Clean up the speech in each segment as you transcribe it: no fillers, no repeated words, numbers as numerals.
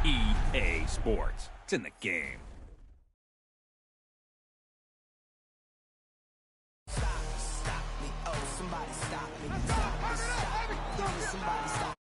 EA Sports. It's in the game. Stop me, oh, somebody stop me. Somebody stop.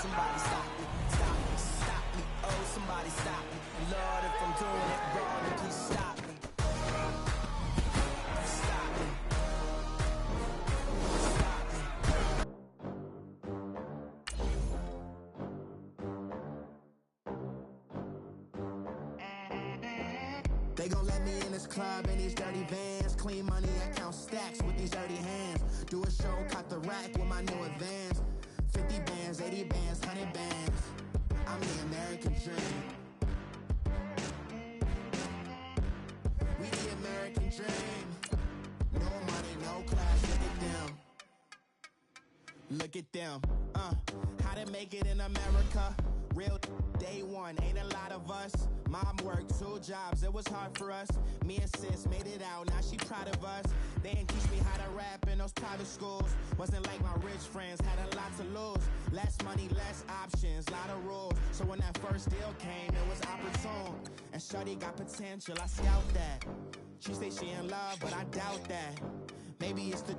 Somebody stop me. Somebody stop me. Stop me. Oh, somebody stop me. Lord, if I'm doing it wrong, then please stop me. Stop me. They gon' let me in this club in these dirty vans. Clean money, I count stacks with these dirty hands. Do a show, caught the rack with my new advance. 50 bands, 80 bands, 100 bands. I'm the American dream. We the American dream. No money, no class, look at them. Look at them. How to make it in America? Real day one, ain't a lot of us. Mom worked 2 jobs, it was hard for us. Me and sis made it out, now she proud of us. They didn't teach me how to rap in those private schools. Wasn't like my rich friends, had a lot to lose. Less money, less options, lot of rules. So when that first deal came, it was opportune. And shorty got potential, I scout that. She say she in love, but I doubt that. Maybe it's the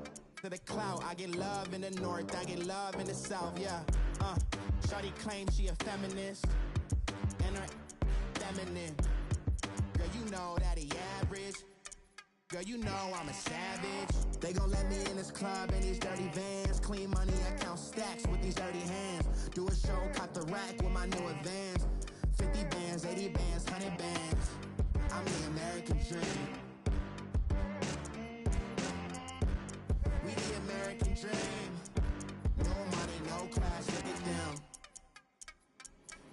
clout. I get love in the north, I get love in the south, yeah. Shorty claims she a feminist, and her feminine. Girl, you know that he average. Girl, you know I'm a savage. They gon' let me in this club in these dirty vans. Clean money, I count stacks with these dirty hands. Do a show, caught the rack with my new advance. 50 bands, 80 bands, 100 bands. I'm the American dream. We the American dream. No money, no class, look at them.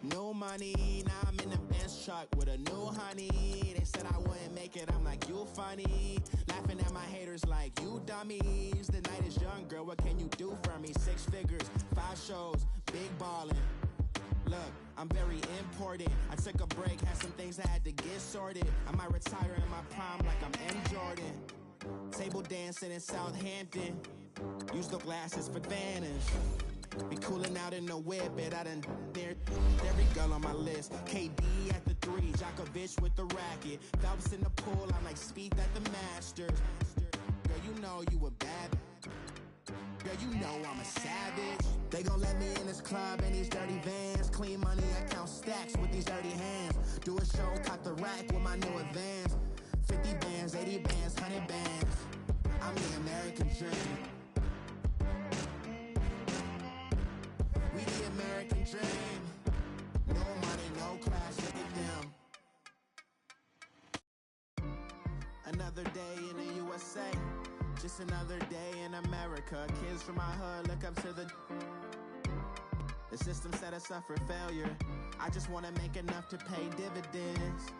No money, now I'm in the Benz truck with a new honey. They said I wouldn't make it, I'm like, you funny. Laughing at my haters like, you dummies. The night is young, girl, what can you do for me? 6 figures, 5 shows, big ballin'. Look, I'm very important. I took a break, had some things I had to get sorted. I might retire in my prime like I'm M. Jordan. Table dancing in Southampton. Use the glasses for advantage. Be cooling out in the whip, but I done dared every girl on my list. KD at the 3, Djokovic with the racket. Phelps in the pool, I'm like Speed at the Masters. Girl, you know you a bad. Girl, you know I'm a savage. They gon' let me in this club in these dirty vans. Clean money, I count stacks with these dirty hands. Do a show, caught the rack with my new advance. 50 bands, 80 bands, 100 bands. I'm the American dream. We the American dream. No money, no class, look at them. Another day in the USA. Just another day in America. Kids from my hood look up to the system set us up for failure. I just want to make enough to pay dividends.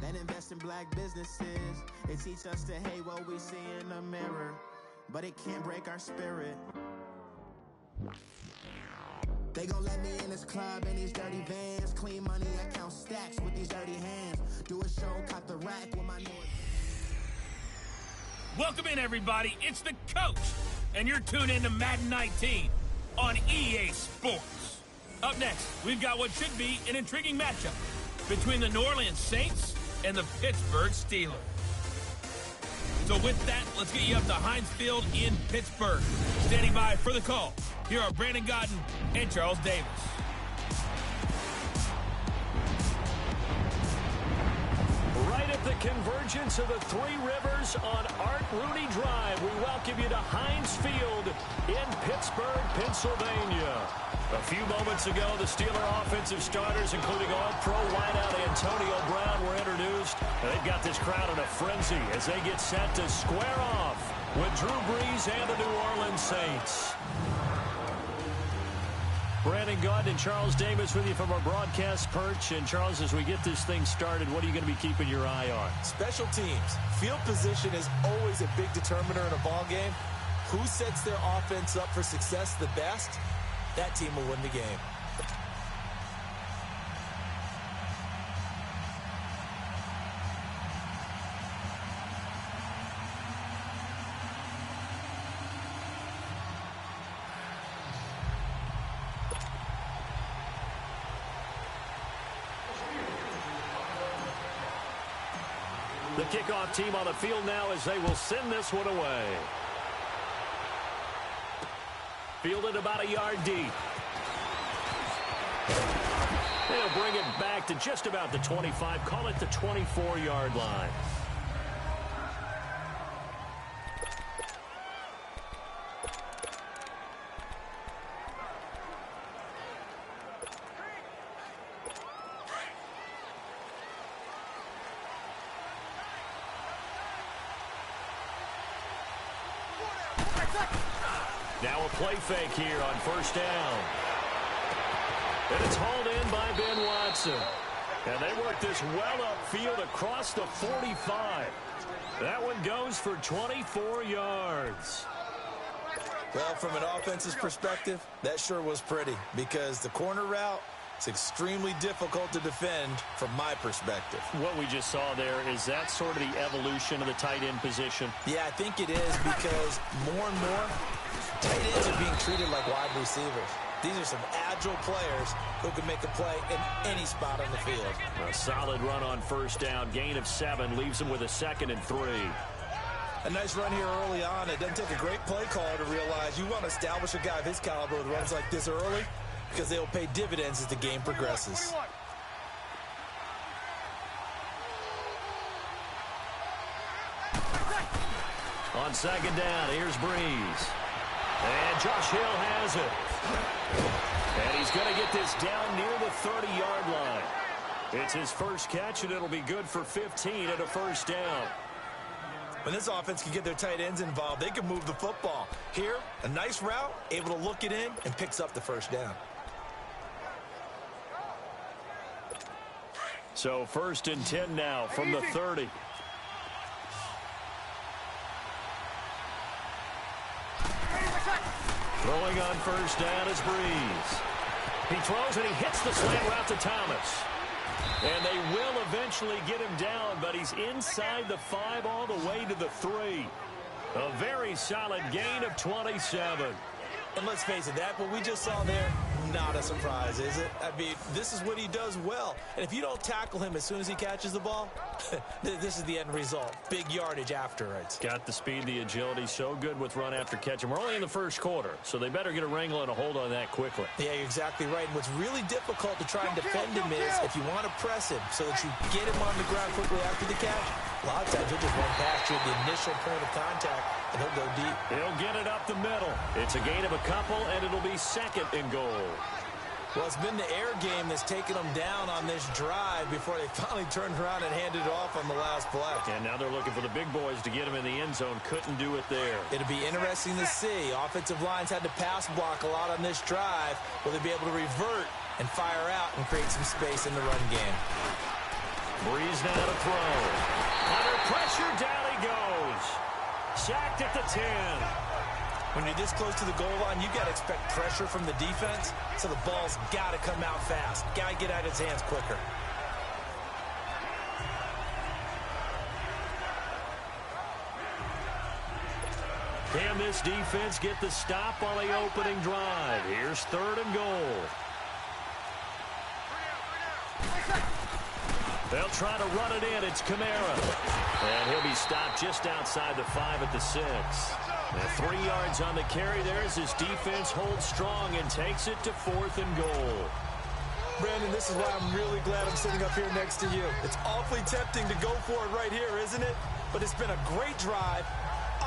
Then invest in black businesses. They teach us to hate what we see in the mirror, but it can't break our spirit. They gon' let me in this club in these dirty vans. Clean money, I count stacks with these dirty hands. Do a show, caught the rack with my new. Welcome in, everybody. It's the coach, and you're tuned in to Madden 19 on EA Sports. Up next, we've got what should be an intriguing matchup between the New Orleans Saints and the Pittsburgh Steelers. So with that, let's get you up to Heinz Field in Pittsburgh. Standing by for the call, here are Brandon Godden and Charles Davis. Right at the convergence of the Three Rivers on Art Rooney Drive, we welcome you to Heinz Field in Pittsburgh, Pennsylvania. A few moments ago, the Steeler offensive starters, including All-Pro wideout Antonio Brown They've got this crowd in a frenzy as they get set to square off with Drew Brees and the New Orleans Saints. Brandon Gaudin and Charles Davis with you from our broadcast perch. And, Charles, as we get this thing started, what are you going to be keeping your eye on? Special teams. Field position is always a big determiner in a ball game. Who sets their offense up for success the best, that team will win the game. The kickoff team on the field now as they will send this one away. Fielded about a yard deep. They'll bring it back to just about the 25. Call it the 24-yard line. Now a play fake here on first down. And it's hauled in by Ben Watson. And they work this well upfield across the 45. That one goes for 24 yards. Well, from an offensive perspective, that sure was pretty because the corner route is extremely difficult to defend from my perspective. What we just saw there, is that sort of the evolution of the tight end position? Yeah, I think it is because more and more tight ends are being treated like wide receivers. These are some agile players who can make a play in any spot on the field. A solid run on first down. Gain of 7 leaves them with a 2nd and 3. A nice run here early on. It doesn't take a great play caller to realize you want to establish a guy of his caliber with runs like this early because they will pay dividends as the game progresses. On 2nd down, here's Brees. And Josh Hill has it. And he's going to get this down near the 30-yard line. It's his first catch, and it'll be good for 15 and a first down. When this offense can get their tight ends involved, they can move the football. Here, a nice route, able to look it in, and picks up the first down. So 1st and 10 now from the 30. Throwing on first down is Brees. He throws and he hits the slant route to Thomas. And they will eventually get him down, but he's inside the 5 all the way to the 3. A very solid gain of 27. And let's face it, that what we just saw there, not a surprise, is it? I mean, this is what he does well. And if you don't tackle him as soon as he catches the ball, this is the end result. Big yardage afterwards. Got the speed, the agility, so good with run after catch. And we're only in the first quarter, so they better get a wrangle and a hold on that quickly. Yeah, you're exactly right. And what's really difficult to try and defend him is if you want to press him so that you get him on the ground quickly after the catch, a lot of times he'll just run past you at the initial point of contact, and he'll go deep. He'll get it up the middle. It's a gain of a couple, and it'll be 2nd and goal. Well, it's been the air game that's taken them down on this drive before they finally turned around and handed it off on the last play. And now they're looking for the big boys to get him in the end zone. Couldn't do it there. It'll be interesting to see. Offensive lines had to pass block a lot on this drive. Will they be able to revert and fire out and create some space in the run game? Brees now to throw. Under pressure, down he goes. Sacked at the 10. When you're this close to the goal line, you got to expect pressure from the defense, so the ball's got to come out fast. Got to get out of his hands quicker. Can this defense get the stop on the opening drive? Here's 3rd and goal. They'll try to run it in. It's Kamara. And he'll be stopped just outside the 5 at the 6. And 3 yards on the carry there as his defense holds strong and takes it to 4th and goal. Brandon, this is why I'm really glad I'm sitting up here next to you. It's awfully tempting to go for it right here, isn't it? But it's been a great drive.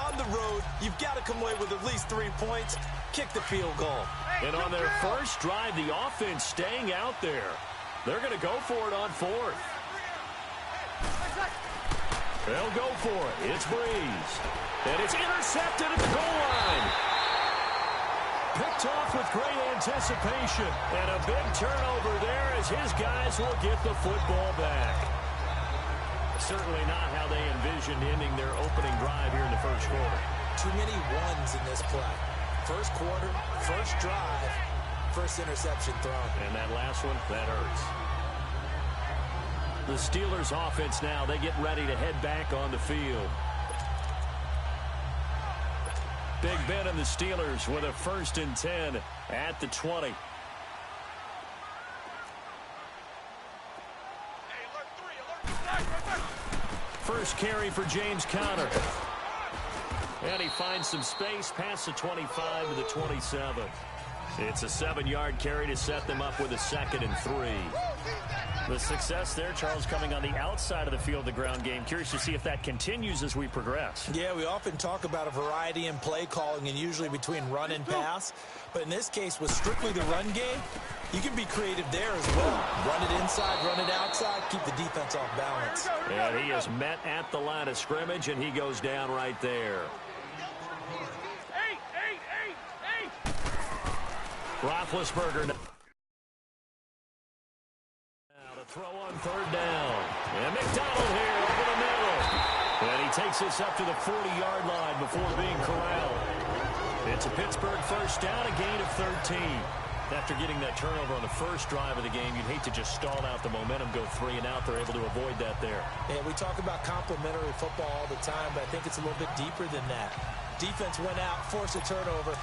On the road, you've got to come away with at least 3 points. Kick the field goal. And on their first drive, the offense staying out there. They're going to go for it on 4th. They'll go for it. It's Breeze. And it's intercepted at the goal line. Picked off with great anticipation. And a big turnover there as his guys will get the football back. Certainly not how they envisioned ending their opening drive here in the first quarter. Too many ones in this play. First quarter, first drive, first interception thrown. And that last one, that hurts. The Steelers offense now, they get ready to head back on the field. Big Ben and the Steelers with a 1st and 10 at the 20. First carry for James Conner. And he finds some space past the 25 to the 27. It's a 7-yard carry to set them up with a 2nd and 3. The success there, Charles, coming on the outside of the field, the ground game. Curious to see if that continues as we progress. Yeah, we often talk about a variety in play calling and usually between run and pass. But in this case, with strictly the run game, you can be creative there as well. Run it inside, run it outside, keep the defense off balance. And he is met at the line of scrimmage, and he goes down right there. Roethlisberger now to throw on 3rd down. And McDonald here over the middle. And he takes this up to the 40-yard line before being corralled. It's a Pittsburgh 1st down, a gain of 13. After getting that turnover on the first drive of the game, you'd hate to just stall out the momentum, go 3 and out. They're able to avoid that there. Yeah, we talk about complementary football all the time, but I think it's a little bit deeper than that. Defense went out, forced a turnover,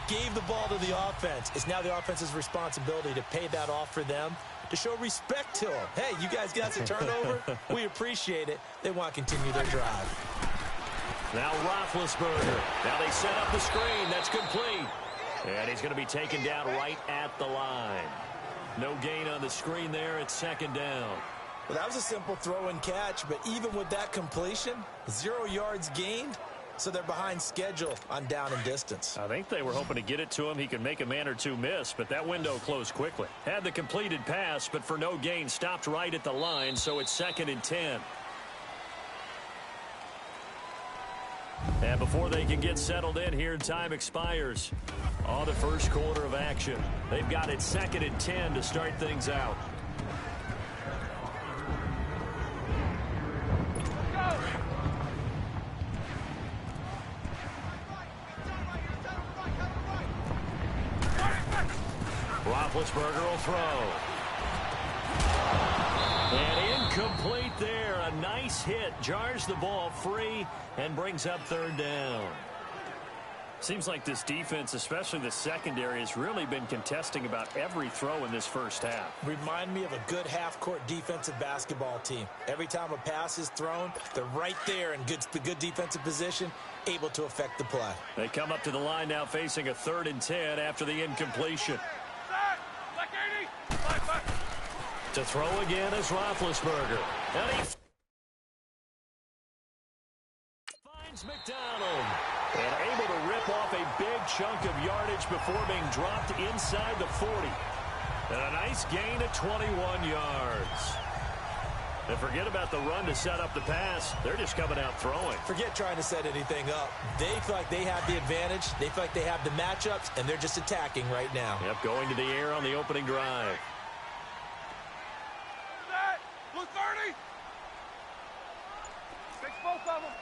gave the ball to the offense. It's now the offense's responsibility to pay that off for them, to show respect to them. Hey, you guys got the turnover. We appreciate it. They want to continue their drive. Now Roethlisberger. Now they set up the screen. That's complete. And he's going to be taken down right at the line. No gain on the screen there. It's 2nd down. Well, that was a simple throw and catch, but even with that completion, 0 yards gained. So they're behind schedule on down and distance. I think they were hoping to get it to him. He could make a man or two miss, but that window closed quickly. Had the completed pass, but for no gain, stopped right at the line, so it's 2nd and 10. And before they can get settled in here, time expires on the first quarter of action. They've got it 2nd and 10 to start things out. Roethlisberger will throw. And incomplete there. A nice hit. Jars the ball free and brings up 3rd down. Seems like this defense, especially the secondary, has really been contesting about every throw in this first half. Remind me of a good half-court defensive basketball team. Every time a pass is thrown, they're right there in good defensive position, able to affect the play. They come up to the line now facing a 3rd and 10 after the incompletion. To throw again is Roethlisberger. And he finds McDonald. And able to rip off a big chunk of yardage before being dropped inside the 40. And a nice gain of 21 yards. And forget about the run to set up the pass. They're just coming out throwing. Forget trying to set anything up. They feel like they have the advantage. They feel like they have the matchups, and they're just attacking right now. Yep, going to the air on the opening drive. Blue 30. Takes both of them.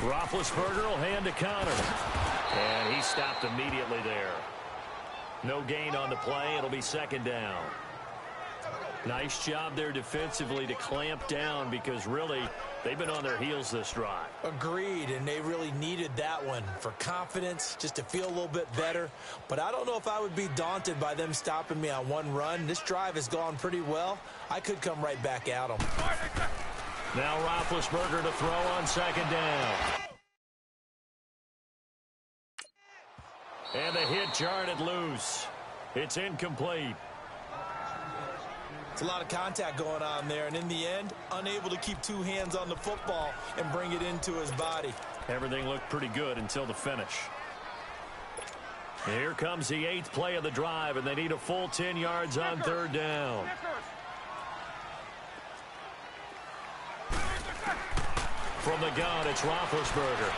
Roethlisberger will hand to Conner. And he stopped immediately there. No gain on the play. It'll be 2nd down. Nice job there defensively to clamp down because really they've been on their heels this drive. Agreed, and they really needed that one for confidence, just to feel a little bit better. But I don't know if I would be daunted by them stopping me on one run. This drive has gone pretty well. I could come right back at them. Now Roethlisberger to throw on 2nd down. And the hit jarred it loose. It's incomplete. It's a lot of contact going on there, and in the end, unable to keep 2 hands on the football and bring it into his body. Everything looked pretty good until the finish. Here comes the 8th play of the drive, and they need a full 10 yards on 3rd down. From the gun, it's Roethlisberger.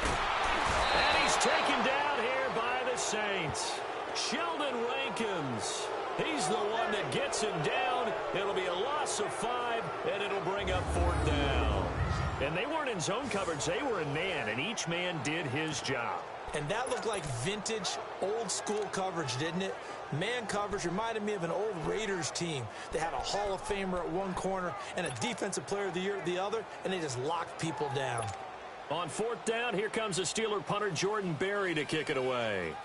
And he's taken down here by the Saints. Sheldon Rankins. He's the one that gets him down. It'll be a loss of 5, and it'll bring up 4th down. And they weren't in zone coverage. They were in man, and each man did his job. And that looked like vintage, old-school coverage, didn't it? Man coverage reminded me of an old Raiders team. They had a Hall of Famer at one corner and a Defensive Player of the Year at the other, and they just locked people down. On 4th down, here comes the Steeler punter Jordan Berry to kick it away.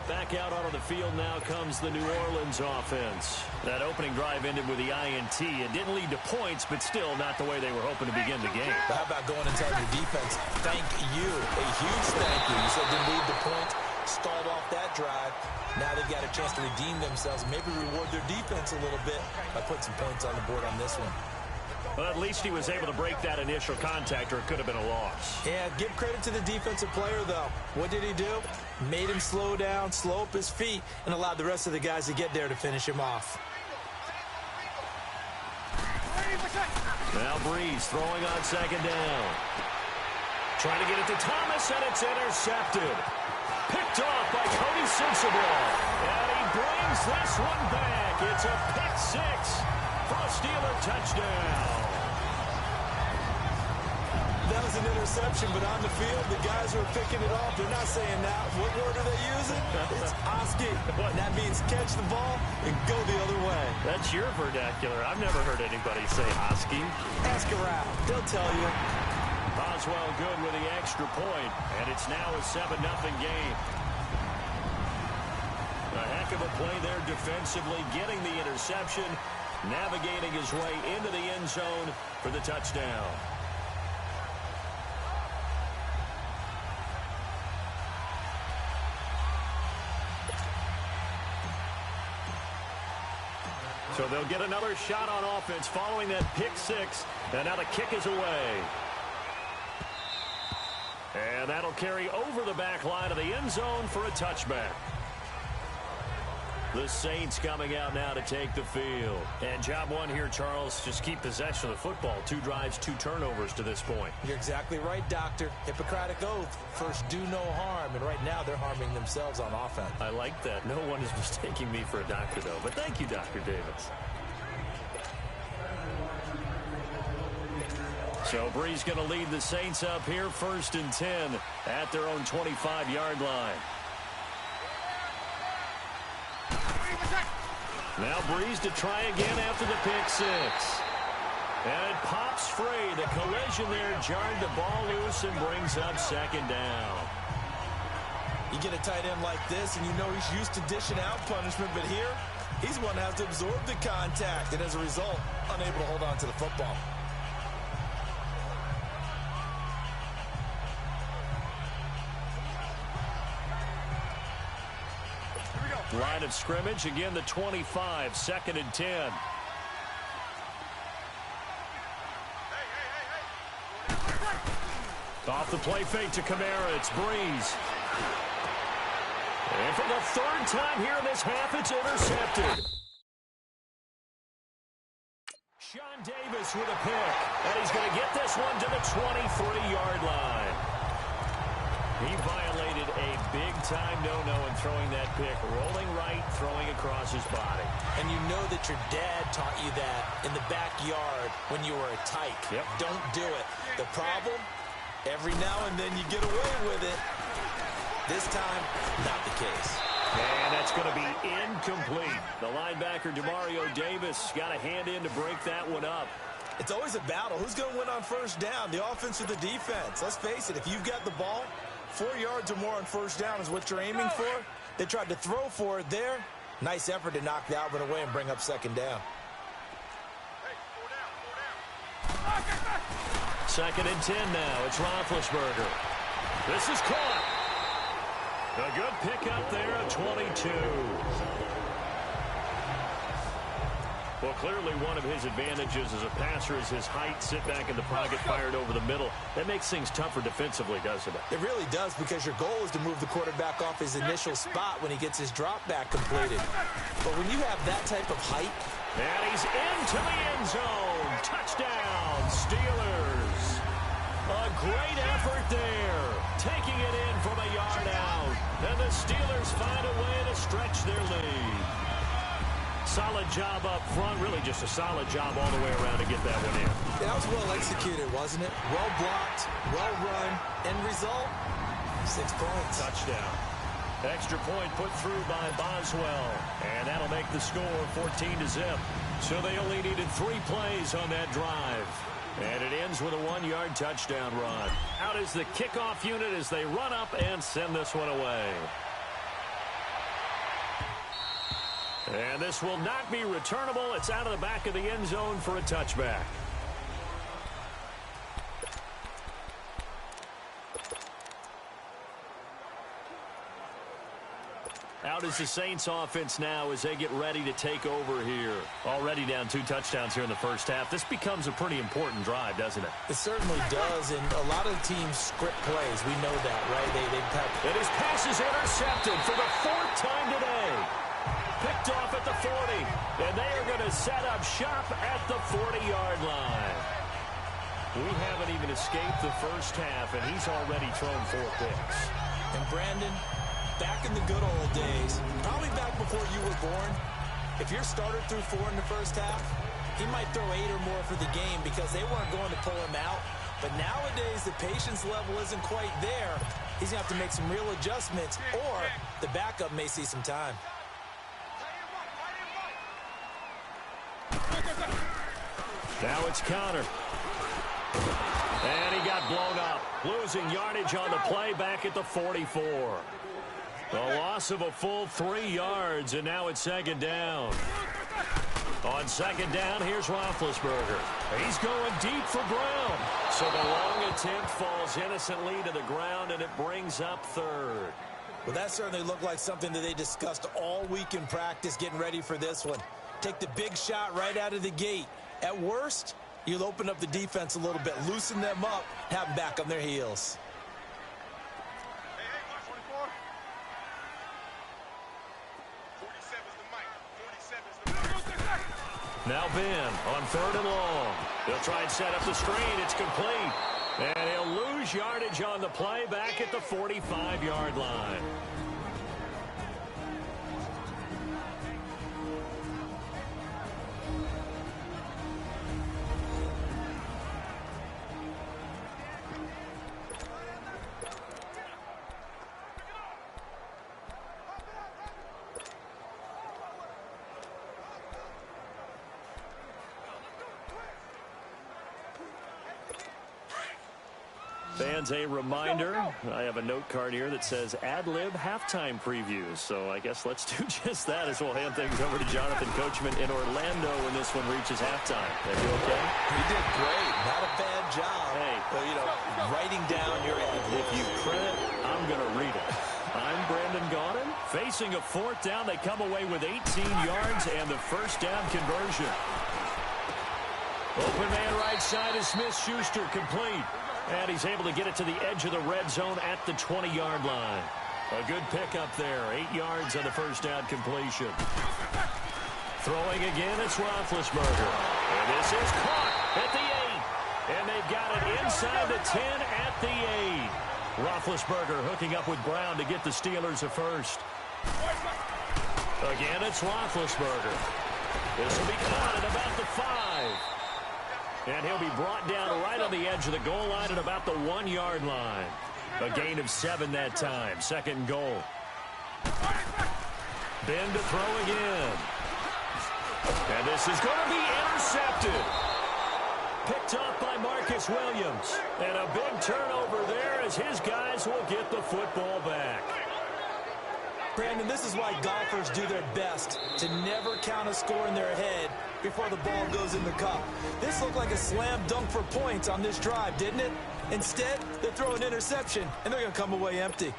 Back out onto the field now comes the New Orleans offense. That opening drive ended with the INT. It didn't lead to points, but still not the way they were hoping to begin the game. But how about going inside your defense? Thank you. A huge thank you. You said didn't lead to points. Stalled off that drive. Now they've got a chance to redeem themselves and maybe reward their defense a little bit by putting some points on the board on this one. Well, at least he was able to break that initial contact, or it could have been a loss. Yeah, give credit to the defensive player, though. What did he do? Made him slow down, slow up his feet, and allowed the rest of the guys to get there to finish him off. Now Breeze throwing on 2nd down. Trying to get it to Thomas, and it's intercepted. Picked off by Cody Sensabaugh. And he brings this one back. It's a pick 6 for a Steeler touchdown. That was an interception, but on the field, the guys who are picking it off, they're not saying that. What word are they using? It's Oski. That means catch the ball and go the other way. That's your vernacular. I've never heard anybody say Oski. Ask around. They'll tell you. Boswell good with the extra point, and it's now a 7-0 game. A heck of a play there defensively, getting the interception, navigating his way into the end zone for the touchdown. So they'll get another shot on offense following that pick 6, and now the kick is away. And that'll carry over the back line of the end zone for a touchback. The Saints coming out now to take the field. And job one here, Charles, just keep possession of the football. 2 drives, 2 turnovers to this point. You're exactly right, Doctor. Hippocratic oath. First, do no harm. And right now, they're harming themselves on offense. I like that. No one is mistaking me for a doctor, though. But thank you, Dr. Davis. So Breeze going to lead the Saints up here, 1st and 10 at their own 25-yard line. Now Breeze to try again after the pick 6. And it pops free. The collision there jarred the ball loose and brings up 2nd down. You get a tight end like this, and you know he's used to dishing out punishment, but here, he's the one that has to absorb the contact, and as a result, unable to hold on to the football. Line of scrimmage, again the 25, 2nd and 10. Off the play fake to Kamara, it's Breeze. And for the 3rd time here in this half, it's intercepted. Sean Davis with a pick, and he's going to get this one to the 23-yard line. He violated a big-time no-no in throwing that pick. Rolling right, throwing across his body. And you know that your dad taught you that in the backyard when you were a tyke. Yep. Don't do it. The problem, every now and then you get away with it. This time, not the case. And that's going to be incomplete. The linebacker, Demario Davis, got a hand in to break that one up. It's always a battle. Who's going to win on 1st down, the offense or the defense? Let's face it, if you've got the ball, 4 yards or more on 1st down is what you're aiming for. They tried to throw for it there. Nice effort to knock that one away and bring up 2nd down. 2nd and 10 now. It's Roethlisberger. This is caught. A good pickup there at 22. Well, clearly one of his advantages as a passer is his height. Sit back in the pocket, fired over the middle. That makes things tougher defensively, doesn't it? It really does, because your goal is to move the quarterback off his initial spot when he gets his drop back completed. But when you have that type of height... And he's into the end zone. Touchdown, Steelers. A great effort there. Taking it in from a yard out. And the Steelers find a way to stretch their lead. Solid job up front. Really just a solid job all the way around to get that one in. Yeah, that was well executed, wasn't it? Well blocked, well run. End result, 6 points. Touchdown. Extra point put through by Boswell. And that'll make the score 14-0. So they only needed 3 plays on that drive. And it ends with a 1-yard touchdown run. Out is the kickoff unit as they run up and send this one away. And this will not be returnable. It's out of the back of the end zone for a touchback. Out is the Saints offense now as they get ready to take over here. Already down 2 touchdowns here in the first half. This becomes a pretty important drive, doesn't it? It certainly does, and a lot of teams script plays. We know that, right? And his pass is intercepted for the 4th time today. Picked off at the 40, and they are going to set up shop at the 40-yard line. We haven't even escaped the first half, and he's already thrown 4 picks. And Brandon, back in the good old days, probably back before you were born, if your starter threw 4 in the first half, he might throw 8 or more for the game because they weren't going to pull him out. But nowadays, the patience level isn't quite there. He's going to have to make some real adjustments, or the backup may see some time. Now it's Connor. And he got blown up. Losing yardage on the play back at the 44. A loss of a full 3 yards, and now it's 2nd down. On 2nd down, here's Roethlisberger. He's going deep for Brown. So the long attempt falls innocently to the ground, and it brings up 3rd. Well, that certainly looked like something that they discussed all week in practice, getting ready for this one. Take the big shot right out of the gate. At worst, you'll open up the defense a little bit, loosen them up, have them back on their heels. Now Ben on 3rd and long. He'll try and set up the screen. It's complete. And he'll lose yardage on the play back at the 45-yard line. Fans, a reminder, I have a note card here that says ad-lib halftime previews. So I guess let's do just that as we'll hand things over to Jonathan Coachman in Orlando when this one reaches halftime. Are you okay? You did great. Not a bad job. Hey. But, writing down your ad-lib. If you print it, I'm going to read it. I'm Brandon Gaudin. Facing a 4th down, they come away with 18 yards and the 1st down conversion. Open man right side is Smith-Schuster, complete. And he's able to get it to the edge of the red zone at the 20-yard line. A good pickup there. 8 yards on the 1st down completion. Throwing again, it's Roethlisberger. And this is caught at the 8. And they've got it inside the 10 at the 8. Roethlisberger hooking up with Brown to get the Steelers a first. Again, it's Roethlisberger. This will be caught at about the 5. And he'll be brought down right on the edge of the goal line at about the 1-yard line. A gain of 7 that time. 2nd and goal. Ben to throw again. And this is going to be intercepted. Picked off by Marcus Williams. And a big turnover there as his guys will get the football back. Brandon, this is why golfers do their best to never count a score in their head before the ball goes in the cup. This looked like a slam dunk for points on this drive, didn't it? Instead, they throw an interception, and they're going to come away empty.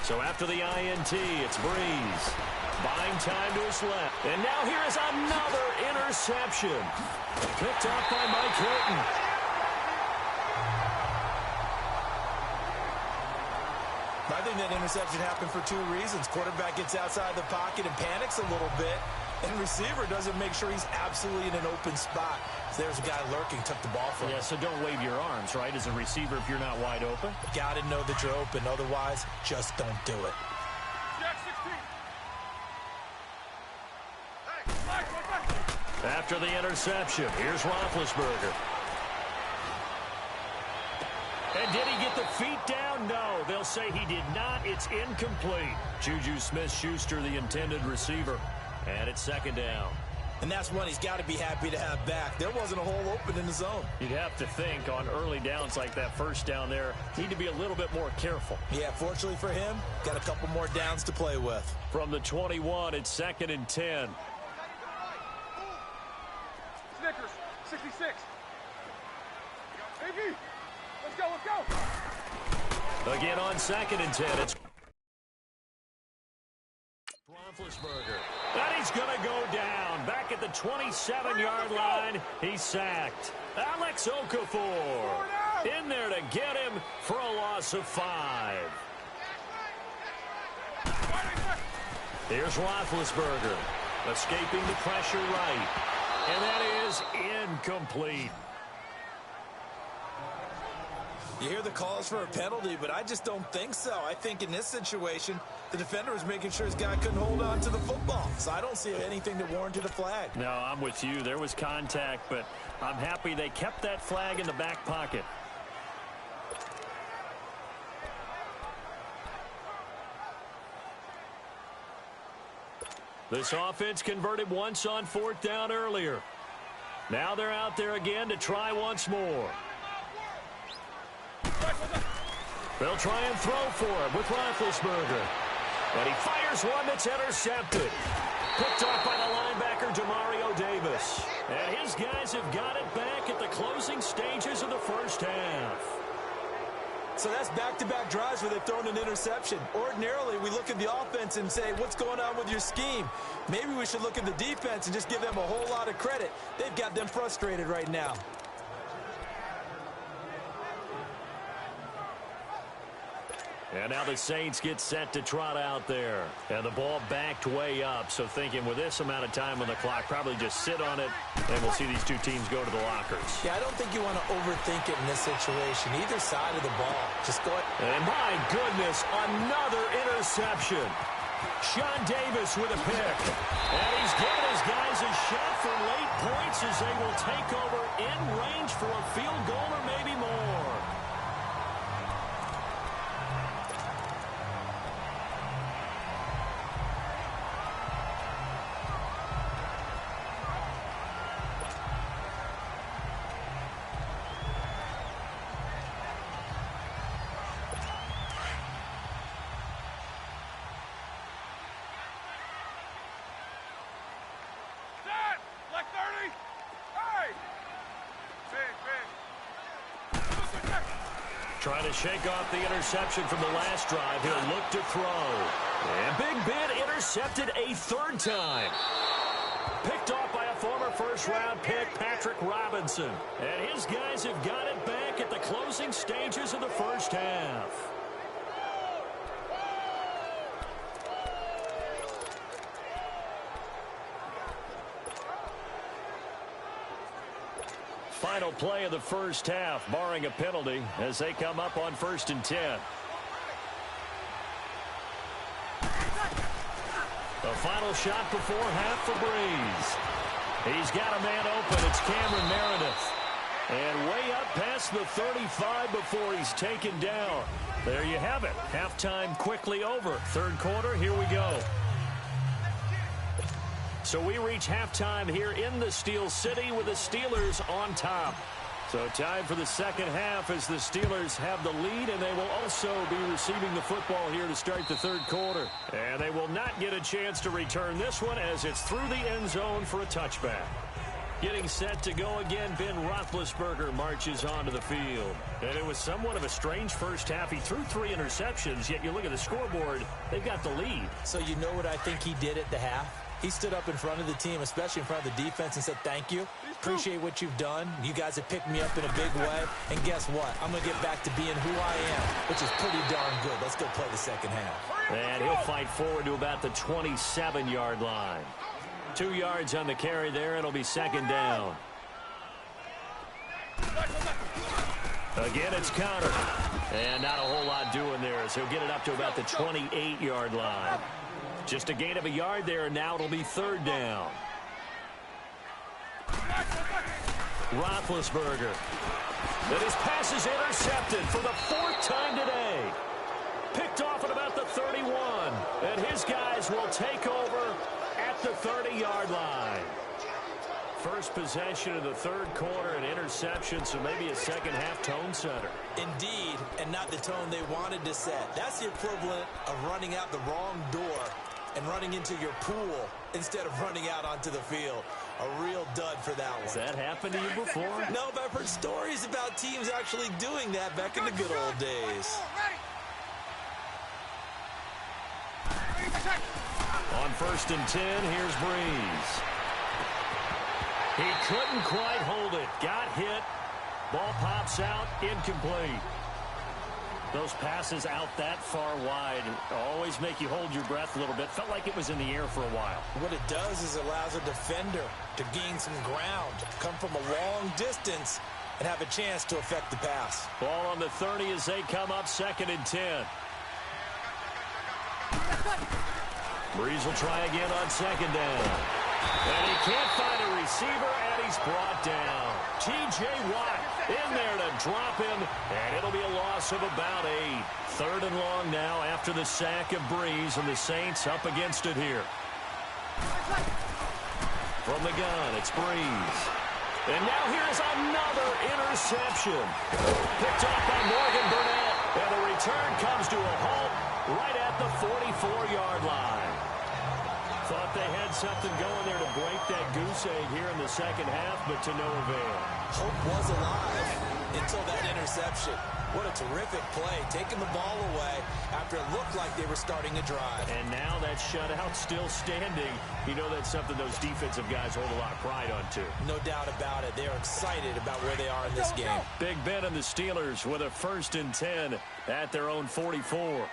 So after the INT, it's Breeze. Buying time to his left. And now here is another interception. Picked off by Mike Hilton. I think that interception happened for two reasons. Quarterback gets outside the pocket and panics a little bit. And receiver doesn't make sure he's absolutely in an open spot. So there's a guy lurking, took the ball from him. Yeah, so don't wave your arms, right, as a receiver if you're not wide open. Got to know that you're open. Otherwise, just don't do it. Jack 16. After the interception, here's Roethlisberger. And did he get the feet down? No, they'll say he did not. It's incomplete. Juju Smith-Schuster, the intended receiver. And it's second down. And that's one he's got to be happy to have back. There wasn't a hole open in the zone. You'd have to think on early downs like that first down there, need to be a little bit more careful. Yeah, fortunately for him, got a couple more downs to play with. From the 21, it's 2nd and 10. Snickers, 66. AB, let's go, let's go. Again on 2nd and 10, it's Roethlisberger. And he's going to go down. Back at the 27-yard line, he's sacked. Alex Okafor in there to get him for a loss of 5. Here's Roethlisberger, escaping the pressure right. And that is incomplete. You hear the calls for a penalty, but I just don't think so. I think in this situation, the defender was making sure his guy couldn't hold on to the football. So I don't see anything that warranted a flag. No, I'm with you. There was contact, but I'm happy they kept that flag in the back pocket. This offense converted once on 4th down earlier. Now they're out there again to try once more. They'll try and throw for him with Roethlisberger. And he fires one that's intercepted. Picked off by the linebacker, Demario Davis. And his guys have got it back at the closing stages of the first half. So that's back-to-back drives where they've thrown an interception. Ordinarily, we look at the offense and say, what's going on with your scheme? Maybe we should look at the defense and just give them a whole lot of credit. They've got them frustrated right now. And now the Saints get set to trot out there. And the ball backed way up. So thinking with this amount of time on the clock, probably just sit on it, and we'll see these two teams go to the lockers. Yeah, I don't think you want to overthink it in this situation. Either side of the ball. Just go ahead. And my goodness, another interception. Sean Davis with a pick. And he's giving his guys a shot for late points as they will take over in range for a field goal or maybe more. Trying to shake off the interception from the last drive. He'll look to throw. And Big Ben intercepted a 3rd time. Picked off by a former first-round pick, Patrick Robinson. And his guys have got it back at the closing stages of the first half. Final play of the first half, barring a penalty, as they come up on 1st and 10. The final shot before half for Breeze. He's got a man open. It's Cameron Meredith. And way up past the 35 before he's taken down. There you have it. Halftime quickly over. 3rd quarter, here we go. So we reach halftime here in the Steel City with the Steelers on top. So time for the second half as the Steelers have the lead, and they will also be receiving the football here to start the third quarter. And they will not get a chance to return this one as it's through the end zone for a touchback. Getting set to go again, Ben Roethlisberger marches onto the field. And it was somewhat of a strange first half. He threw 3 interceptions, yet you look at the scoreboard, they've got the lead. So you know what I think he did at the half? He stood up in front of the team, especially in front of the defense, and said, thank you. Appreciate what you've done. You guys have picked me up in a big way. And guess what? I'm going to get back to being who I am, which is pretty darn good. Let's go play the second half. And he'll fight forward to about the 27-yard line. 2 yards on the carry there. It'll be second down. Again, it's Connor. And not a whole lot doing there as he'll get it up to about the 28-yard line. Just a gain of a yard there, and now it'll be third down. Roethlisberger. And his pass is intercepted for the 4th time today. Picked off at about the 31. And his guys will take over at the 30-yard line. First possession of the third quarter, an interception, so maybe a second-half tone setter. Indeed, and not the tone they wanted to set. That's the equivalent of running out the wrong door and running into your pool instead of running out onto the field. A real dud for that one. Has that happened to you before? No, but I've heard stories about teams actually doing that back in the good old days. On 1st and 10, here's Breeze. He couldn't quite hold it. Got hit. Ball pops out. Incomplete. Those passes out that far wide always make you hold your breath a little bit. Felt like it was in the air for a while. What it does is it allows a defender to gain some ground, come from a long distance, and have a chance to affect the pass. Ball on the 30 as they come up 2nd and 10. Breeze will try again on 2nd down. And he can't find a receiver, and he's brought down. T.J. Watt in there to drop him, and it'll be a loss of about 8. 3rd and long now after the sack of Breeze, and the Saints up against it here. From the gun, it's Breeze. And now here's another interception. Picked off by Morgan Burnett, and the return comes to a halt right at the 44-yard line. Thought they had something going there to break that goose egg here in the second half, but to no avail. Hope was alive until that interception. What a terrific play, taking the ball away after it looked like they were starting a drive. And now that shutout still standing. You know that's something those defensive guys hold a lot of pride on, too. No doubt about it. They're excited about where they are in this game. Big Ben and the Steelers with a 1st and 10 at their own 44.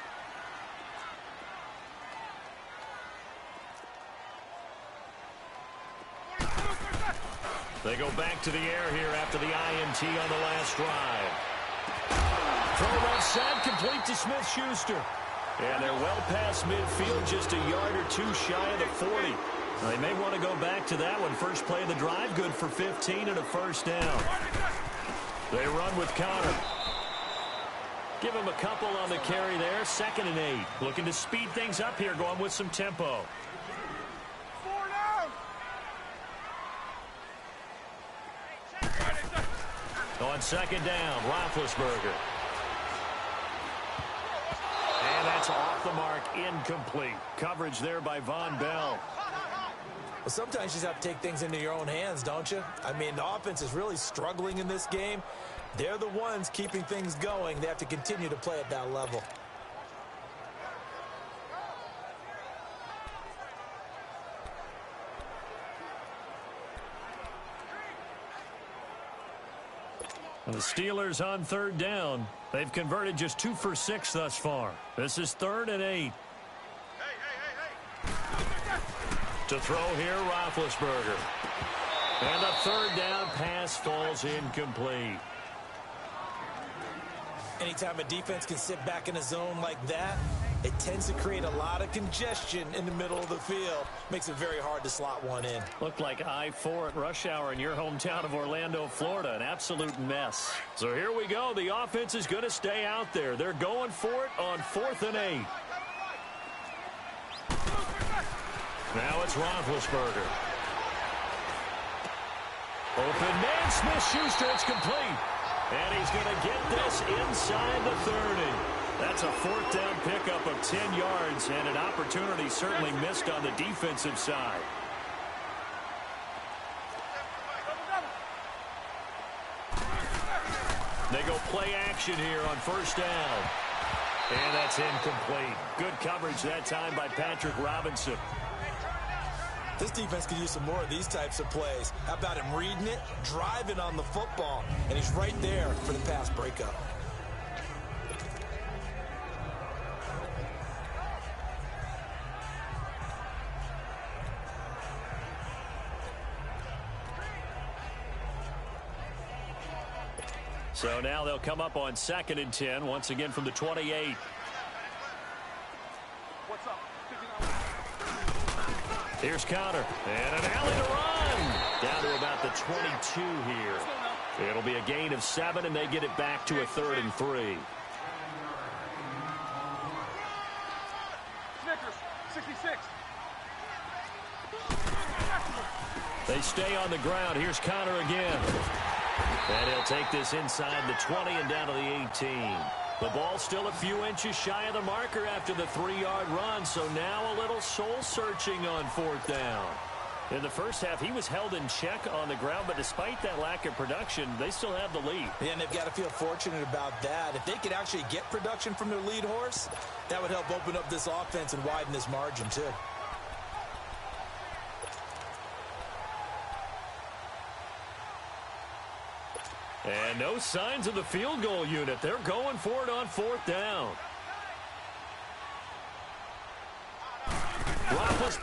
They go back to the air here after the INT on the last drive. Throw left side, complete to Smith-Schuster. And they're well past midfield, just a yard or 2 shy of the 40. Now, they may want to go back to that one. First play of the drive, good for 15 and a 1st down. They run with Connor. Give him a couple on the carry there. 2nd and 8. Looking to speed things up here, going with some tempo. On 2nd down, Roethlisberger. And that's off the mark, incomplete. Coverage there by Von Bell. Well, sometimes you just have to take things into your own hands, don't you? I mean, the offense is really struggling in this game. They're the ones keeping things going. They have to continue to play at that level. And the Steelers on 3rd down. They've converted just 2 for 6 thus far. This is 3rd and 8. To throw here, Roethlisberger. And the 3rd down pass falls incomplete. Anytime a defense can sit back in a zone like that, it tends to create a lot of congestion in the middle of the field. Makes it very hard to slot one in. Looked like I-4 at rush hour in your hometown of Orlando, Florida. An absolute mess. So here we go. The offense is going to stay out there. They're going for it on 4th and 8. Now it's Roethlisberger. Open man, Smith-Schuster, it's complete. And he's going to get this inside the 30. That's a fourth down pickup of 10 yards, and an opportunity certainly missed on the defensive side. They go play action here on first down. And that's incomplete. Good coverage that time by Patrick Robinson. This defense could use some more of these types of plays. How about him reading it, driving on the football, and he's right there for the pass breakup. So now they'll come up on 2nd and 10, once again from the 28. What's up? Here's Connor, and an alley to run. Down to about the 22 here. It'll be a gain of 7, and they get it back to a 3rd and 3. Snickers, 66. They stay on the ground. Here's Connor again. And he'll take this inside the 20 and down to the 18. The ball still a few inches shy of the marker after the 3-yard run, so now a little soul-searching on 4th down. In the first half, he was held in check on the ground, but despite that lack of production, they still have the lead. Yeah, and they've got to feel fortunate about that. If they could actually get production from their lead horse, that would help open up this offense and widen this margin, too. And no signs of the field goal unit. They're going for it on 4th down. Roethlisberger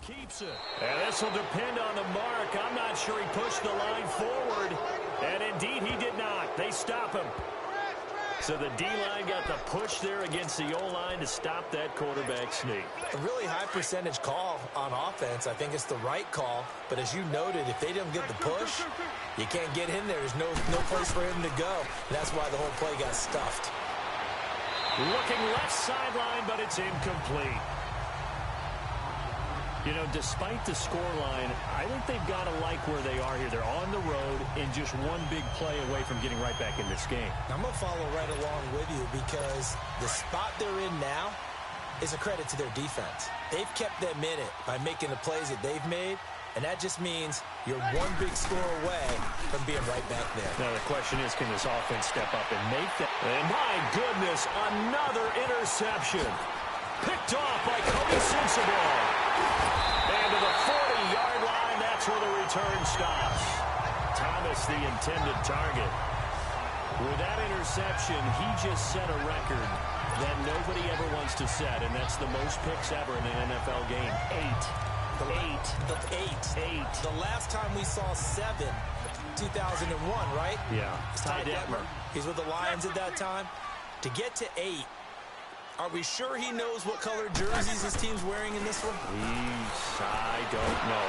keeps it. And this will depend on the mark. I'm not sure he pushed the line forward. And indeed, he did not. They stop him. So the D-line got the push there against the O-line to stop that quarterback sneak. A really high percentage call on offense. I think it's the right call. But as you noted, if they don't get the push, you can't get in there. There's no place for him to go. And that's why the whole play got stuffed. Looking left sideline, but it's incomplete. You know, despite the scoreline, I think they've got to like where they are here. They're on the road and just one big play away from getting right back in this game. I'm going to follow right along with you because the spot they're in now is a credit to their defense. They've kept them in it by making the plays that they've made, and that just means you're one big score away from being right back there. Now the question is, can this offense step up and make that? And my goodness, another interception. Picked off by Cody Sensabaugh. And to the 40-yard line, that's where the return stops. Thomas, the intended target. With that interception, he just set a record that nobody ever wants to set, and that's the most picks ever in an NFL game. 8. The last time we saw 7, 2001, right? Yeah. Ty Detmer. He's with the Lions at that time. To get to 8, are we sure he knows what color jerseys his team's wearing in this one? I don't know.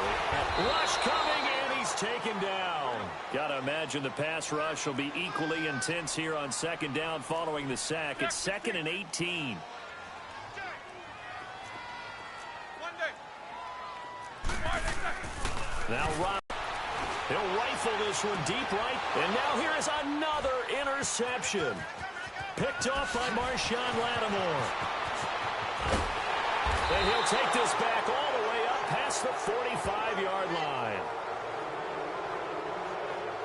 Rush coming, and he's taken down. Got to imagine the pass rush will be equally intense here on 2nd down following the sack. It's 2nd and 18. Now Rob, he'll rifle this one deep right, and now here is another interception. Picked off by Marshawn Lattimore. And he'll take this back all the way up past the 45-yard line.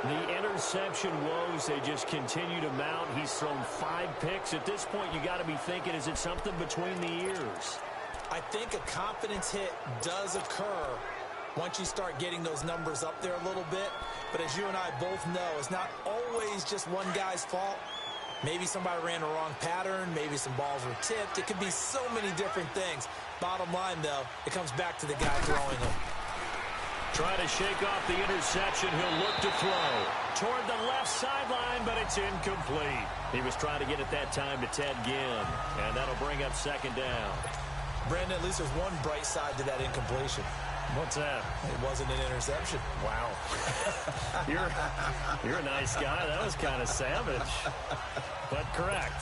The interception woes, they just continue to mount. He's thrown 5 picks. At this point, you got to be thinking, is it something between the ears? I think a confidence hit does occur once you start getting those numbers up there a little bit. But as you and I both know, it's not always just one guy's fault. Maybe somebody ran the wrong pattern. Maybe some balls were tipped. It could be so many different things. Bottom line, though, it comes back to the guy throwing them. Trying to shake off the interception. He'll look to throw toward the left sideline, but it's incomplete. He was trying to get it that time to Ted Ginn, and that'll bring up 2nd down. Brandon, at least there's one bright side to that incompletion. What's that? It wasn't an interception. Wow. You're a nice guy. That was kind of savage. But correct.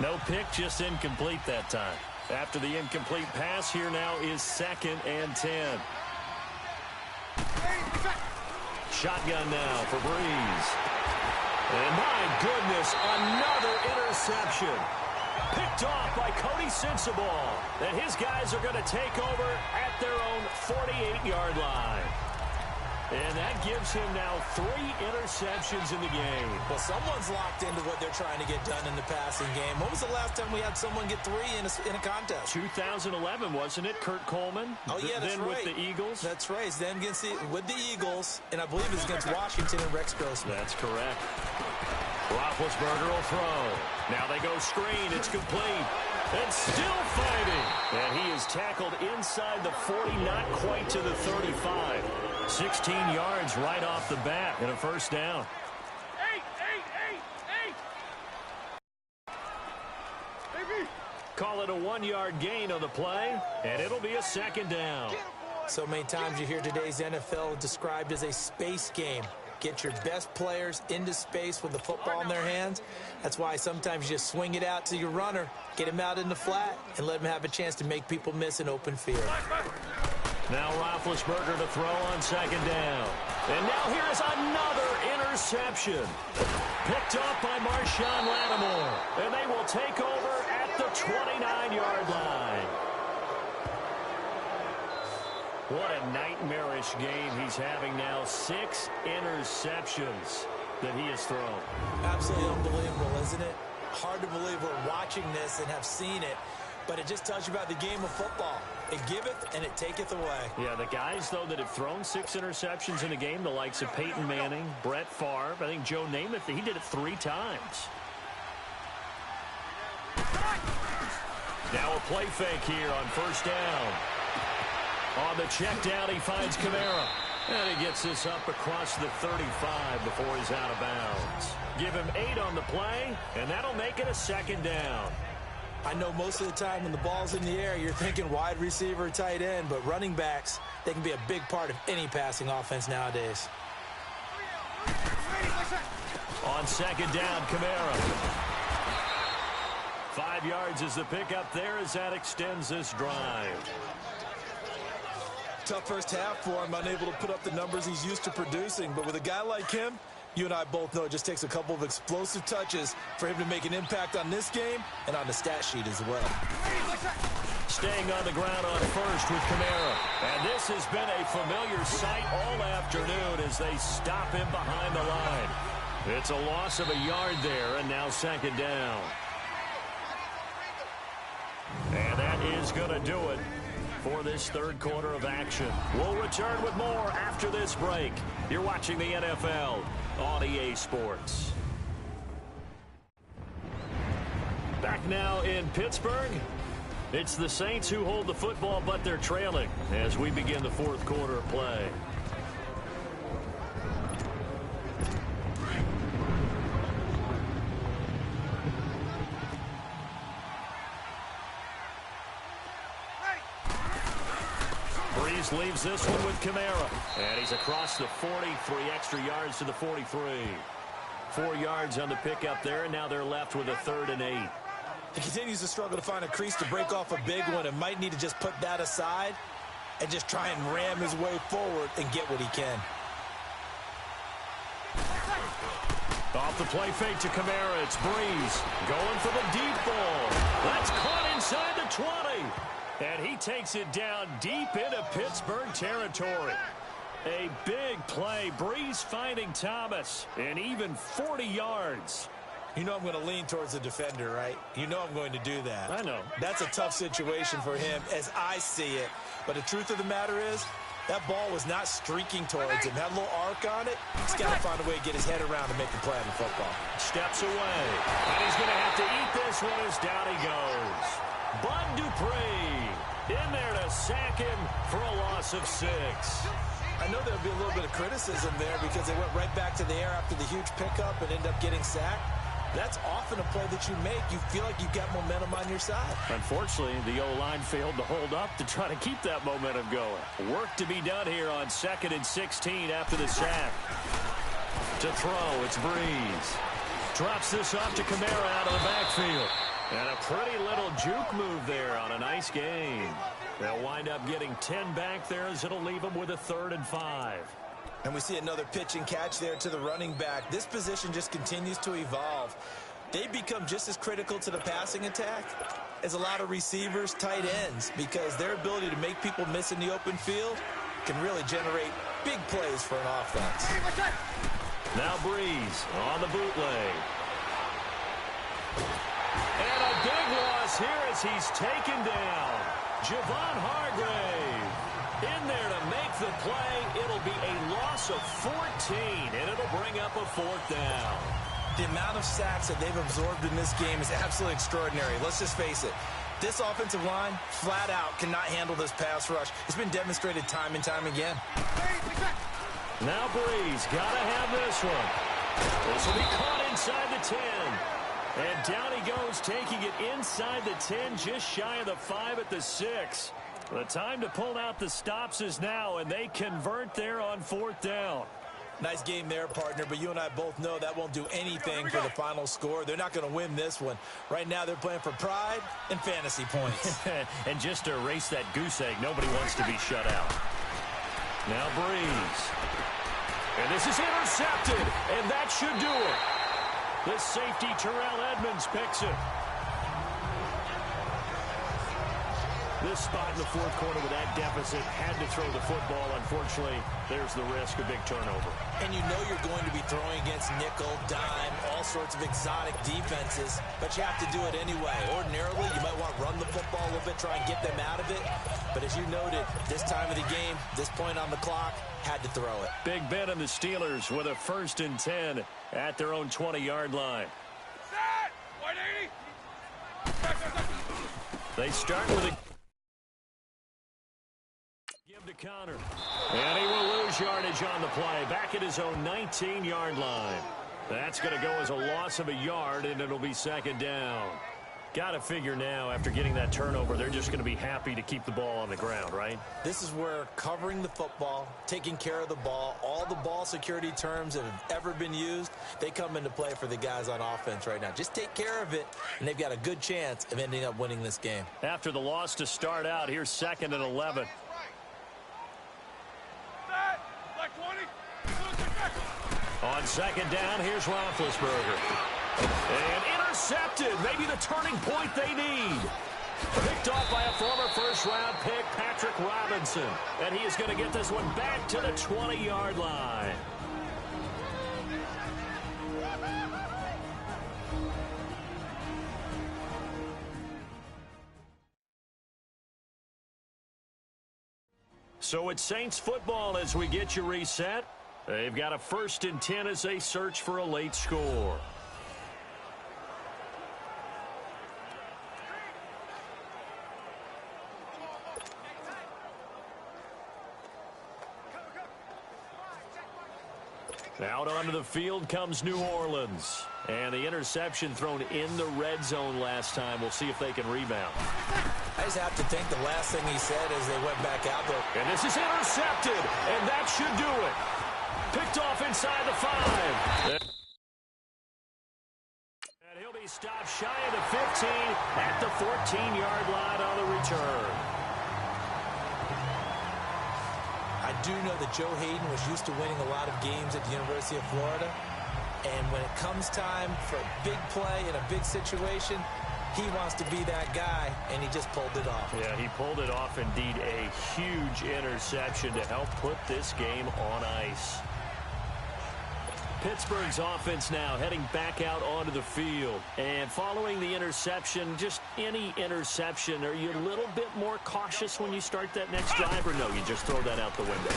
No pick, just incomplete that time. After the incomplete pass, here now is 2nd and 10. Shotgun now for Breeze. And my goodness, another interception. Picked off by Cody Sensabaugh. And his guys are going to take over at their own 48-yard line. And that gives him now 3 interceptions in the game. Well, someone's locked into what they're trying to get done in the passing game. When was the last time we had someone get 3 in a contest? 2011, wasn't it? Kurt Coleman? Oh, yeah, that's then right. with the Eagles? That's right. Then with the Eagles, and I believe it's against Washington and Rex Grossman. That's correct. Roethlisberger will throw. Now they go screen. It's complete. And still fighting. And he is tackled inside the 40, not quite to the 35. 16 yards right off the bat and a first down. Call it a 1-yard gain on the play, and it'll be a 2nd down. So many times you hear today's NFL described as a space game. Get your best players into space with the football in their hands. That's why sometimes you just swing it out to your runner, get him out in the flat, and let him have a chance to make people miss an open field. Now Roethlisberger to throw on 2nd down. And now here is another interception. Picked off by Marshawn Lattimore. And they will take over at the 29-yard line. What a nightmarish game he's having now. 6 interceptions that he has thrown. Absolutely unbelievable, isn't it? Hard to believe we're watching this and have seen it. But it just tells you about the game of football. It giveth and it taketh away. Yeah, the guys, though, that have thrown 6 interceptions in a game, the likes of Peyton Manning, Brett Favre, I think Joe Namath, he did it 3 times. Now a play fake here on 1st down. On the check down, he finds Kamara. And he gets this up across the 35 before he's out of bounds. Give him 8 on the play, and that'll make it a 2nd down. I know most of the time when the ball's in the air, you're thinking wide receiver, tight end, but running backs, they can be a big part of any passing offense nowadays. On 2nd down, Kamara. 5 yards is the pickup there as that extends this drive. Tough first half for him, unable to put up the numbers he's used to producing, but with a guy like him, you and I both know it just takes a couple of explosive touches for him to make an impact on this game and on the stat sheet as well. Staying on the ground on 1st with Kamara. And this has been a familiar sight all afternoon as they stop him behind the line. It's a loss of a yard there, and now 2nd down. And that is going to do it for this 3rd quarter of action. We'll return with more after this break. You're watching the NFL on EA Sports. Back now in Pittsburgh. It's the Saints who hold the football, but they're trailing as we begin the 4th quarter of play. Breeze leaves this one with Kamara. And he's across the 43 extra yards to the 43. 4 yards on the pickup there, and now they're left with a 3rd and 8. He continues to struggle to find a crease to break off a big one and might need to just put that aside and just try and ram his way forward and get what he can. Off the play fake to Kamara, it's Breeze going for the deep ball. That's caught inside the 20. And he takes it down deep into Pittsburgh territory. A big play. Breeze finding Thomas. And even 40 yards. You know I'm going to lean towards the defender, right? You know I'm going to do that. I know. That's a tough situation for him as I see it. But the truth of the matter is, that ball was not streaking towards him. Had a little arc on it. He's got to find a way to get his head around to make the play on the football. Steps away. And he's going to have to eat this one as down he goes. Bud Dupree in there to sack him for a loss of 6. I know there'll be a little bit of criticism there because they went right back to the air after the huge pickup and end up getting sacked. That's often a play that you make. You feel like you've got momentum on your side. Unfortunately, the O-line failed to hold up to try to keep that momentum going. Work to be done here on 2nd and 16 after the sack. To throw, it's Breeze. Drops this off to Kamara out of the backfield. And a pretty little juke move there on a nice game. They'll wind up getting 10 back there as it'll leave them with a 3rd and 5. And we see another pitch and catch there to the running back. This position just continues to evolve. They become just as critical to the passing attack as a lot of receivers, tight ends, because their ability to make people miss in the open field can really generate big plays for an offense. Now Breeze on the bootleg. And a big loss here as he's taken down. Javon Hargrave in there to make the play. It'll be a loss of 14, and it'll bring up a 4th down. The amount of sacks that they've absorbed in this game is absolutely extraordinary. Let's just face it. This offensive line, flat out, cannot handle this pass rush. It's been demonstrated time and time again. Now Breeze got to have this one. This will be caught inside the 10. And down he goes, taking it inside the 10, just shy of the 5 at the 6. The time to pull out the stops is now, and they convert there on 4th down. Nice game there, partner, but you and I both know that won't do anything for the final score. They're not going to win this one. Right now they're playing for pride and fantasy points. And just to erase that goose egg, nobody wants to be shut out. Now Breeze. And this is intercepted, and that should do it. The safety, Terrell Edmonds, picks it. This spot in the 4th quarter with that deficit, had to throw the football. Unfortunately, there's the risk of big turnover. And you know you're going to be throwing against nickel, dime, all sorts of exotic defenses, but you have to do it anyway. Ordinarily, you might want to run the football a little bit, try and get them out of it. But as you noted, this time of the game, this point on the clock, had to throw it. Big Ben and the Steelers with a 1st and 10 at their own 20-yard line. Set! 180! They start with a give to Connor. And he will lose yardage on the play. Back at his own 19-yard line. That's going to go as a loss of a yard, and it'll be 2nd down. Got to figure now, after getting that turnover, they're just going to be happy to keep the ball on the ground, right? This is where covering the football, taking care of the ball, all the ball security terms that have ever been used, they come into play for the guys on offense right now. Just take care of it, and they've got a good chance of ending up winning this game. After the loss to start out, here's 2nd and 11. On 2nd down, here's Roethlisberger. And intercepted. Maybe the turning point they need. Picked off by a former first-round pick, Patrick Robinson. And he is going to get this one back to the 20-yard line. So it's Saints football as we get you reset. They've got a 1st and 10 as they search for a late score. Out onto the field comes New Orleans. And the interception thrown in the red zone last time. We'll see if they can rebound. I just have to think the last thing he said as they went back out there. And this is intercepted, and that should do it. Picked off inside the 5. And he'll be stopped shy of the 15 at the 14-yard line on the return. I do know that Joe Hayden was used to winning a lot of games at the University of Florida. And when it comes time for a big play in a big situation, he wants to be that guy, and he just pulled it off. Yeah, he pulled it off, indeed. A huge interception to help put this game on ice. Pittsburgh's offense now heading back out onto the field. And following the interception, just any interception, are you a little bit more cautious when you start that next drive, or no, you just throw that out the window?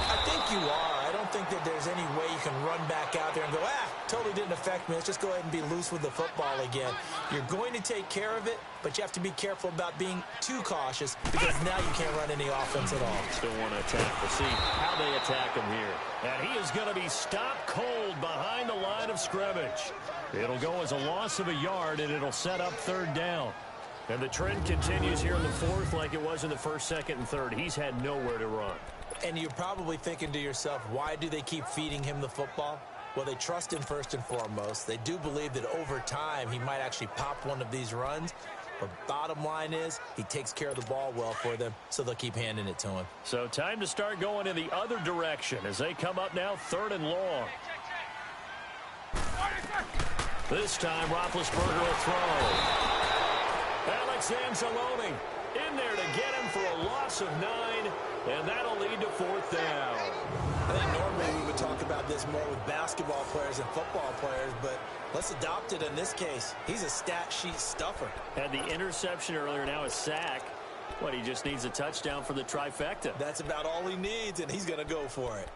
I think you are. I don't think that there's any way you can run back out there and go, totally didn't affect me. Let's just go ahead and be loose with the football again. You're going to take care of it, but you have to be careful about being too cautious because now you can't run any offense at all. Still want to attack. We'll see how they attack him here. And he is going to be stopped cold behind the line of scrimmage. It'll go as a loss of a yard, and it'll set up 3rd down. And the trend continues here in the 4th like it was in the 1st, 2nd, and 3rd. He's had nowhere to run. And you're probably thinking to yourself, why do they keep feeding him the football? Well, they trust him first and foremost. They do believe that over time he might actually pop one of these runs. But bottom line is he takes care of the ball well for them, so they'll keep handing it to him. So time to start going in the other direction as they come up now 3rd and long. This time Roethlisberger will throw. Alex Anzalone in there to get him for a loss of 9, and that'll lead to 4th down. I think normally we would talk about this more with basketball players and football players, but let's adopt it in this case. He's a stat sheet stuffer. Had the interception earlier, now a sack. What, he just needs a touchdown for the trifecta. That's about all he needs, and he's going to go for it.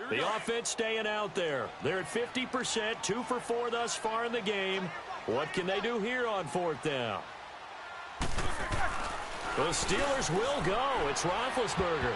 The offense staying out there. They're at 50%, 2 for 4 thus far in the game. What can they do here on 4th down? The Steelers will go. It's Roethlisberger.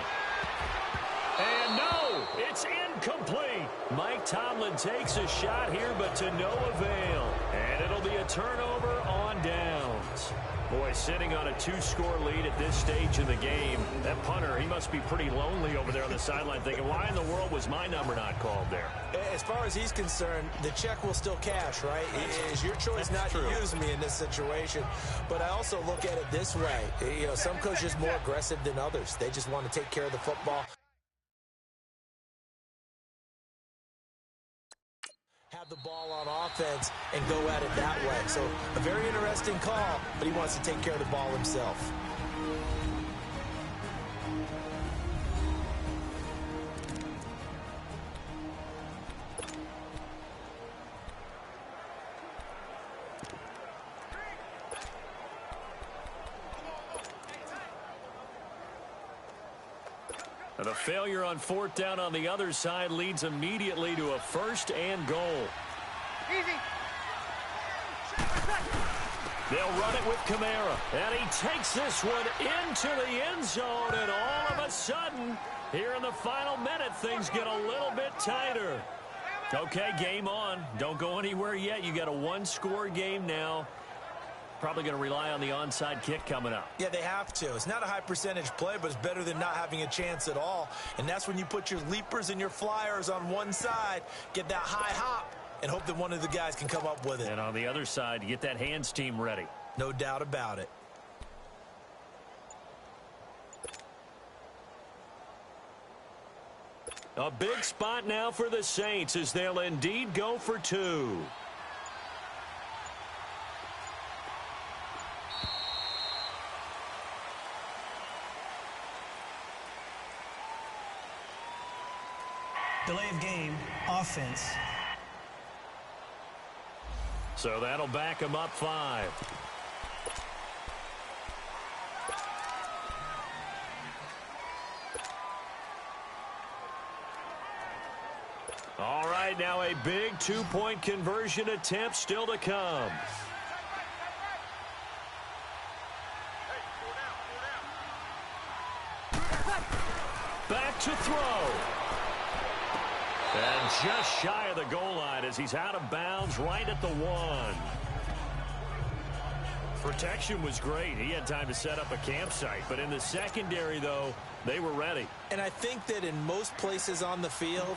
And no, it's incomplete. Mike Tomlin takes a shot here, but to no avail. And it'll be a turnover on downs. Boy, sitting on a 2-score lead at this stage in the game, that punter, he must be pretty lonely over there on the sideline thinking, why in the world was my number not called there? As far as he's concerned, the check will still cash, right? It is your choice not to use me in this situation. But I also look at it this way. You know, some coaches are more aggressive than others. They just want to take care of the football. Have the ball on offense and go at it that way. So a very interesting call, but he wants to take care of the ball himself. And a failure on 4th down on the other side leads immediately to a 1st and goal. Easy. They'll run it with Kamara. And he takes this one into the end zone. And all of a sudden, here in the final minute, things get a little bit tighter. Okay, game on. Don't go anywhere yet. You got a 1-score game now. Probably going to rely on the onside kick coming up. Yeah, they have to. It's not a high percentage play, but it's better than not having a chance at all. And that's when you put your leapers and your flyers on one side, get that high hop, and hope that one of the guys can come up with it. And on the other side, you get that hands team ready. No doubt about it. A big spot now for the Saints as they'll indeed go for 2. Delay of game, offense. So that'll back him up 5. All right, now a big 2-point conversion attempt still to come. Back to throw. And just shy of the goal line as he's out of bounds right at the 1. Protection was great. He had time to set up a campsite. But in the secondary, though, they were ready. And I think that in most places on the field,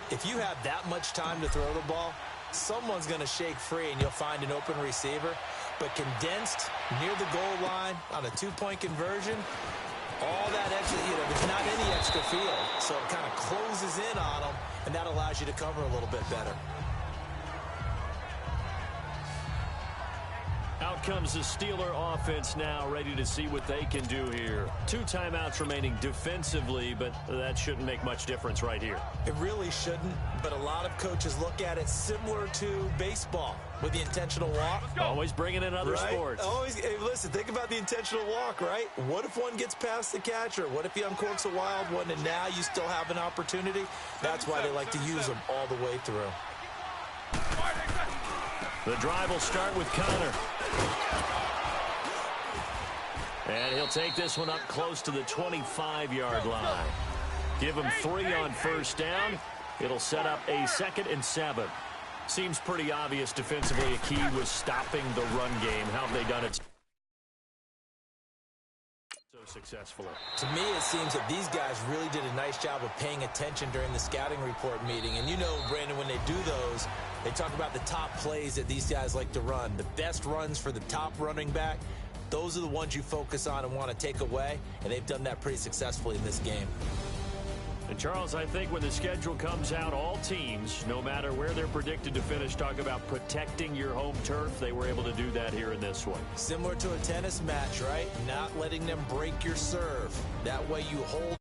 if you have that much time to throw the ball, someone's going to shake free and you'll find an open receiver. But condensed near the goal line on a 2-point conversion, all that extra, there's not any extra field. So it kind of closes in on them, and that allows you to cover a little bit better. Out comes the Steeler offense now, ready to see what they can do here. 2 timeouts remaining defensively, but that shouldn't make much difference right here. It really shouldn't, but a lot of coaches look at it similar to baseball with the intentional walk. Always bringing in other right? sports. Always, hey, listen, think about the intentional walk, right? What if one gets past the catcher? What if he uncorks a wild one and now you still have an opportunity? That's why they like to use them all the way through. The drive will start with Connor. And he'll take this one up close to the 25-yard line. Give him 3 on 1st down. It'll set up a 2nd and 7. Seems pretty obvious defensively a key was stopping the run game. How have they done it? So successfully. To me, it seems that these guys really did a nice job of paying attention during the scouting report meeting. And you know, Brandon, when they do those, they talk about the top plays that these guys like to run. The best runs for the top running back, those are the ones you focus on and want to take away. And they've done that pretty successfully in this game. And, Charles, I think when the schedule comes out, all teams, no matter where they're predicted to finish, talk about protecting your home turf. They were able to do that here in this one. Similar to a tennis match, right? Not letting them break your serve. That way you hold